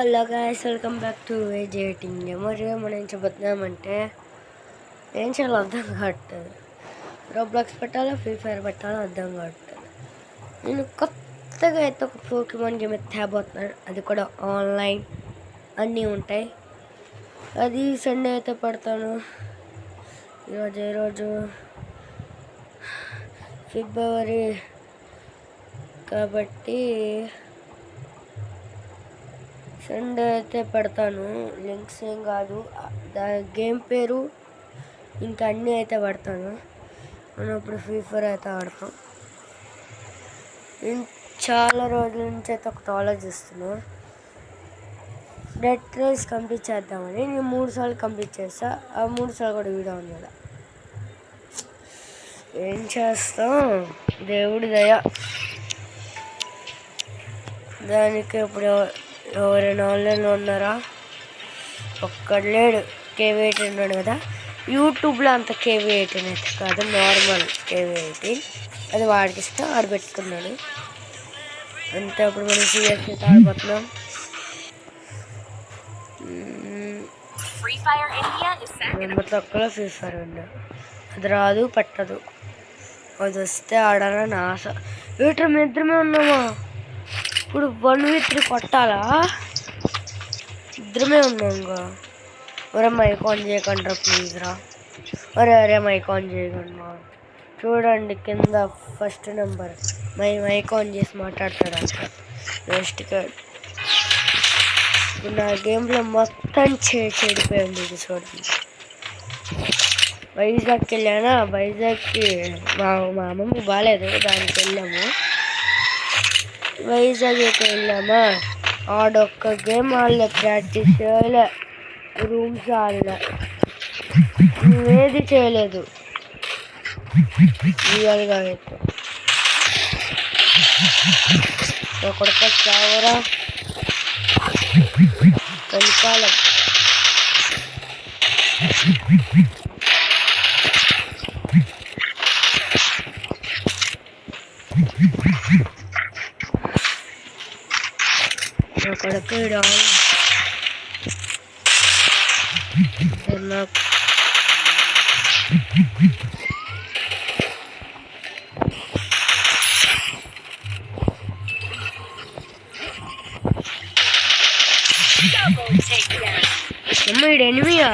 Hello guys, welcome back to age eighting. మరి మనం ఏం చెబుతున్నామంటే ఏం చేయాలో అర్థం కావట్లేదు. రోబ్లాక్స్ పెట్టాలో ఫ్రీ ఫైర్ పెట్టాలో అర్థం కావట్లేదు. నేను కొత్తగా అయితే ఒక పోకీమాన్ గేమ్ అయితే తేబోతున్నాను. అది కూడా ఆన్లైన్, అన్నీ ఉంటాయి. అది సండే అయితే పెడతాను. ఈరోజు ఫిబ్రవరి కాబట్టి సండే అయితే పెడతాను. లింక్స్ ఏం కాదు, గేమ్ పేరు ఇంకా అన్నీ అయితే పెడతాను. మనం ఇప్పుడు ఫ్రీ ఫైర్ అయితే ఆడతాం. నేను చాలా రోజుల నుంచి అయితే ఒకటి ఆలోచిస్తున్నాను, డెడ్ రేస్ కంప్లీట్ చేద్దామని. నేను 3 సార్లు కంప్లీట్ చేస్తా. ఆ 3 సార్లు కూడా వీడియో ఉంది కదా. ఏం చేస్తాం, దేవుడి దయ. దానికి ఇప్పుడు ఎవరైనా ఆన్లైన్లో ఉన్నారా? ఒక్కడు లేడు. కేవీ18 ఉన్నాడు కదా. యూట్యూబ్లో అంత కేవీ18 అయితే కాదు, నార్మల్ కేవీ18. అది వాడికి ఇష్టం, ఆడబెట్టుకున్నాడు అంతే. అప్పుడు మనం సీరియస్ అయితే ఆడిపోతున్నాం. నెంబర్ తక్కువలో ఫ్రీ ఫైర్ ఉన్నా. అది రాదు, పట్టదు. అది వస్తే ఆడాలని ఆశ. ఏట్రా మేము ఇద్దరమే ఉన్నామా? ఇప్పుడు 1v3 కొట్టాలా? ఇద్దరమే ఉన్నాం ఇంకా. ఒరే మైక్ ఆన్ చేయకుండా ప్లీజ్ రా. అరే మైక్ ఆన్ చేయకుండా. చూడండి కింద ఫస్ట్ నెంబర్ మైక్ ఆన్ చేసి మాట్లాడతాడంట. Next card. ఇప్పుడు నా గేమ్లో మొత్తం చెడిపోయింది. ఇది చూడండి. వైజాగ్కి వెళ్ళానా. వైజాగ్కి మా అమ్మమ్మ బాగాలేదు, దానికి వెళ్ళాము. వైజాగ్కి వెళ్ళామా, ఆడొక్క గేమ్ ఆడలే, ప్రాక్టీస్ చేయలే, రూమ్స్ ఆడలే, ఏది చేయలేదు రియల్గా అయితే. ఒకడికి చావరా కలికాలం. ఒకడికి వీడు ఎనిమియా?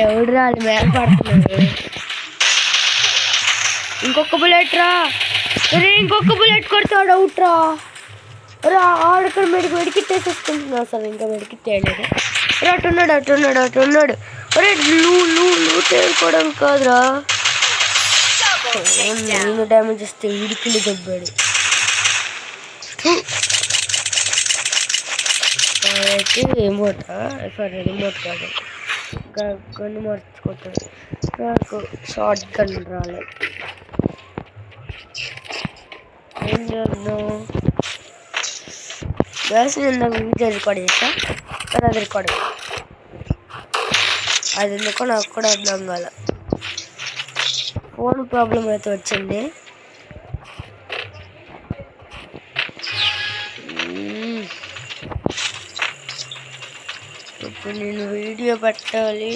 ఎవడు రాలి మేర పడుతున్నాడు. ఇంకొక బుల్లెట్ రా. అరే ఇంకొక బుల్లెట్ కొడతాడు, అవుట్ రా. అరే ఆడక్కడ మెడికిట్టేసేసుకుంటున్నా. అసలు ఇంకా మెడికిట్టేయలేదు. అరే అట్టున్నాడు. అరే లూట్ వేసుకోవడం కాదురా. నేను డ్యామేజ్ ఇస్తే ఇడికిలి దొబ్బాడు. రిమోట్ కాదు, గన్ను మార్చుకుంటాడు. నాకు షార్ట్ గన్ రాలేదు. ఏం చేద్దాం గ్యాస్? నేను వీడియో రికార్డ్ చేస్తా, కానీ అది రికార్డ్ అది ఎందుకో నాకు కూడా అర్థం కాల. ఫోన్ ప్రాబ్లం అయితే వచ్చింది. ఇప్పుడు నేను వీడియో పెట్టాలి,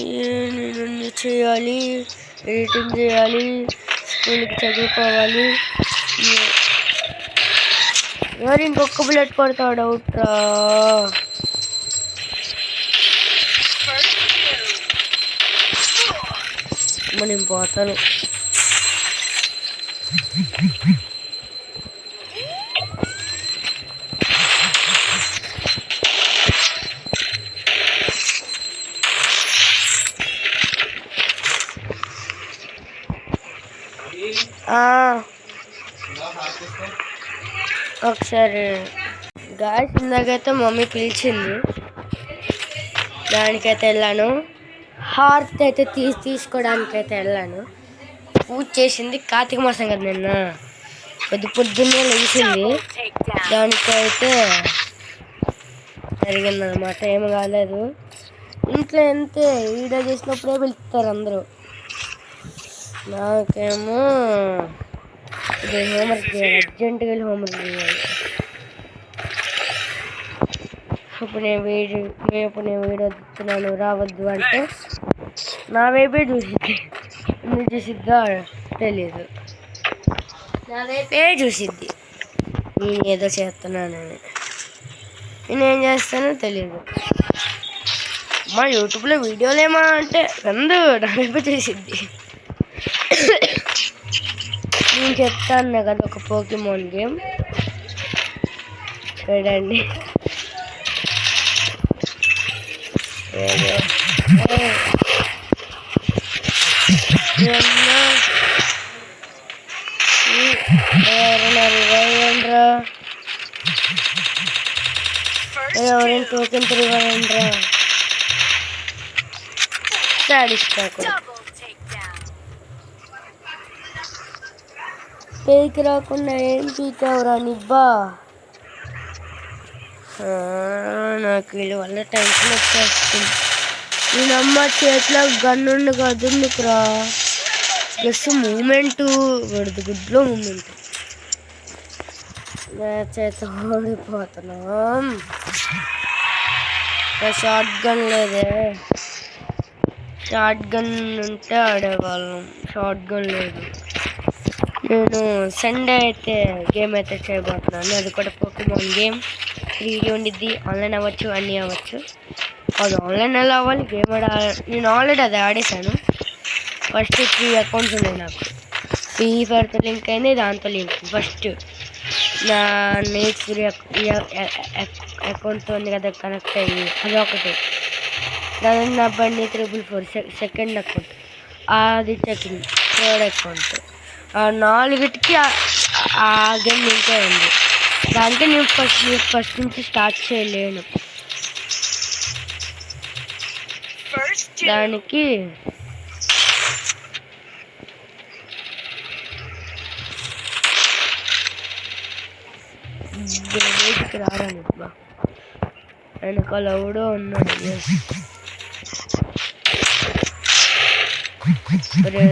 నేను చేయాలి, ఎడిటింగ్ చేయాలి, స్కూల్కి చదువుకోవాలి. ఎవరు ఇంకొక బుల్లెట్ కొడతాడు, అవుట్ రా. నేను పోతాను. ఒకసారి గాయస్, ఇందాకైతే మమ్మీ పిలిచింది, దానికైతే వెళ్ళాను. హార్త్ అయితే తీసుకోవడానికైతే వెళ్ళాను. పూజ చేసింది. కార్తీక మాసం కదా నిన్న, పొద్దున్నే లేచింది. దానికైతే జరిగిందనమాట, ఏమి కాలేదు. ఇంట్లో అంతే, వీడియో చేసినప్పుడే పిలుస్తారు అందరూ. నాకేమో ఇది హోంవర్క్ చేయాలి, అర్జెంటుగా హోంవర్క్ చేయాలి. ఇప్పుడు నేను వీడియో తీస్తున్నాను రావద్దు అంటే నా వైపే చూసిద్ది. ఎందుకు చూసిద్దో తెలీదు, నా వైపే చూసిద్ది. నేను ఏదో చేస్తున్నానని. నేనేం చేస్తానో తెలియదు. మా యూట్యూబ్లో వీడియోలు ఏమా అంటే అందరూ నా వైపు చూసిద్ది. నేను చెప్తాను కదా ఒక పోకీమాన్ గేమ్ చూడండి. ఎవరైనా టోకెన్ తిరిగారండ్రా పేకి రాకుండా ఏం పీకావురా నిబ్బా. నాకు వీళ్ళ వల్ల టెన్షన్ వచ్చేస్తుంది. నేనమ్మ చేతిలో గన్నుండి కదుందుకురా. ప్లస్ మూమెంట్ వడదు, గుడ్లో మూమెంట్. చేత ఓడిపోతున్నాం. షార్ట్ గన్ లేదే, షార్ట్ గన్ ఉంటే ఆడేవాళ్ళం. షార్ట్ గన్ లేదు. నేను సండే అయితే గేమ్ అయితే చేయబోతున్నాను. అది కూడా పోకీమాన్ గేమ్. 3D ఉండిద్ది, ఆన్లైన్ అవ్వచ్చు, అన్నీ అవ్వచ్చు. అది ఆన్లైన్ ఎలా అవ్వాలి, గేమ్ నేను ఆల్రెడీ అది ఆడేసాను. ఫస్ట్ 3 అకౌంట్స్ ఉన్నాయి నాకు. ఫ్రీ ఫైర్తో లింక్ అయింది, దాంతో లింక్. ఫస్ట్ నా నెట్ ఫ్రీ అకౌంట్తో ఉంది కదా కనెక్ట్ అయ్యి, అదొకటి. దాని నా బండి 444 సెకండ్ అకౌంట్, అది సెకండ్, థర్డ్ అకౌంట్. 4టికి ఆ గేమ్ లింక్ అయింది. దానికి నేను ఫస్ట్ నుంచి స్టార్ట్ చేయలేను. దానికి రారాని వెనకాల ఎవడో ఉన్నాడు. రే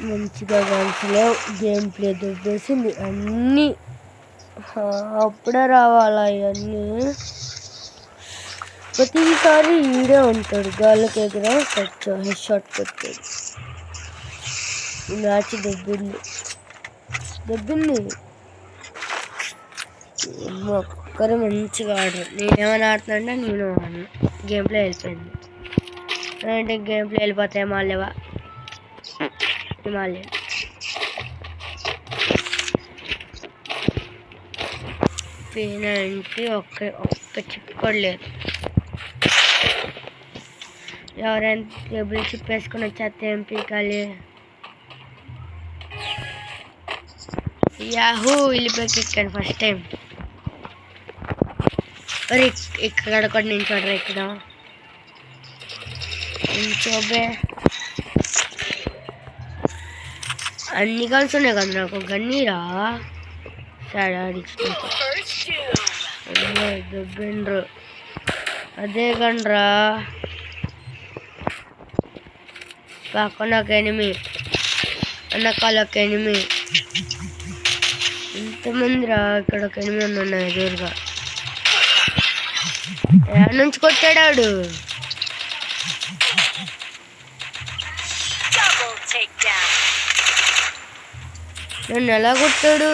మంచిగా గన్స్లో గేమ్ ప్లే దొబ్బేసింది అన్నీ. అప్పుడే రావాలా ఇవన్నీ? ప్రతిసారి ఈడే ఉంటాడు, గాళ్ళకి ఎదురా హెడ్ షాట్ కొట్టాడు. మ్యాచ్ దెబ్బింది. ఒక్కరు మంచిగా ఆడరు. నేనేమైనా ఆడుతున్నా అంటే నేను గేమ్ ప్లే వెళ్ళిపోయింది. అంటే గేమ్ ప్లే వెళ్ళిపోతాయి మాలేవా హిమాలయ. పేనంటే ఒక్క చిప్ కూడా లేదు. ఎవరైనా టేబుల్ చిప్ వేసుకొని వచ్చేస్తే ఏం పీకాలి? యాహూ వెళ్ళిపోయి ఎక్కాను ఫస్ట్ టైం. మరి ఇక్కడ కూడా నించోడరా, ఇక్కడ నించోబే. అన్ని గన్స్ ఉన్నాయి కదా నాకు, గన్నీరా దొబ్బిండ్రు. అదే గన్రా పక్కన ఒక ఎనిమి, వెనకాల ఒక ఎనిమి. ఇంతమంది రా, ఇక్కడ ఒక ఎనిమి ఉన్నాయి ఎదురుగా. ఎక్కడి నుంచి కొట్టాడాడు? నన్ను ఎలా కొట్టాడు?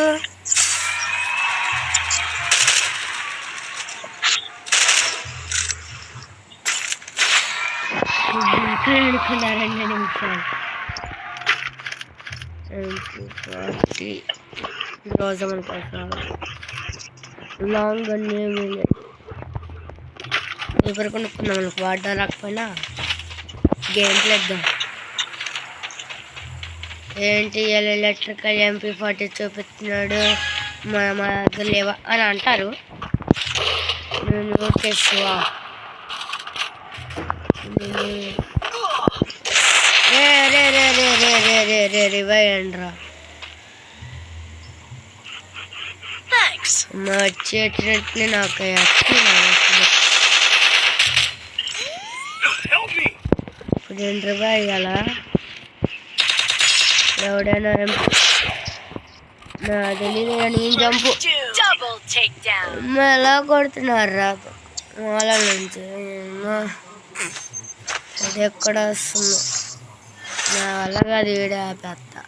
అనుకున్నా 2 నిమిషాలు. రోజు లాంగ్ అన్నీ ఎవరు కొనుక్కున్నాం మనకు వాడడం రాకపోయినా గేమ్ ప్లేద్దాం. ఏంటి ఎలక్ట్రికల్ MP40 చూపిస్తున్నాడు, మా దగ్గర లేవా అని అంటారు. నేను నోట్ చేసుకోవా. రివైండ్రా మా వచ్చేటట్లే నాకు ఇప్పుడు 2 రూపాయలు ఇవ్వాలా ఎవడైనా నా తెలీదు నేను జంపు ఎలా కొడుతున్నారు రా వాళ్ళ నుంచి అది ఎక్కడ వస్తుందో నా వల్ల కాదు వీడియో ఆపేస్తా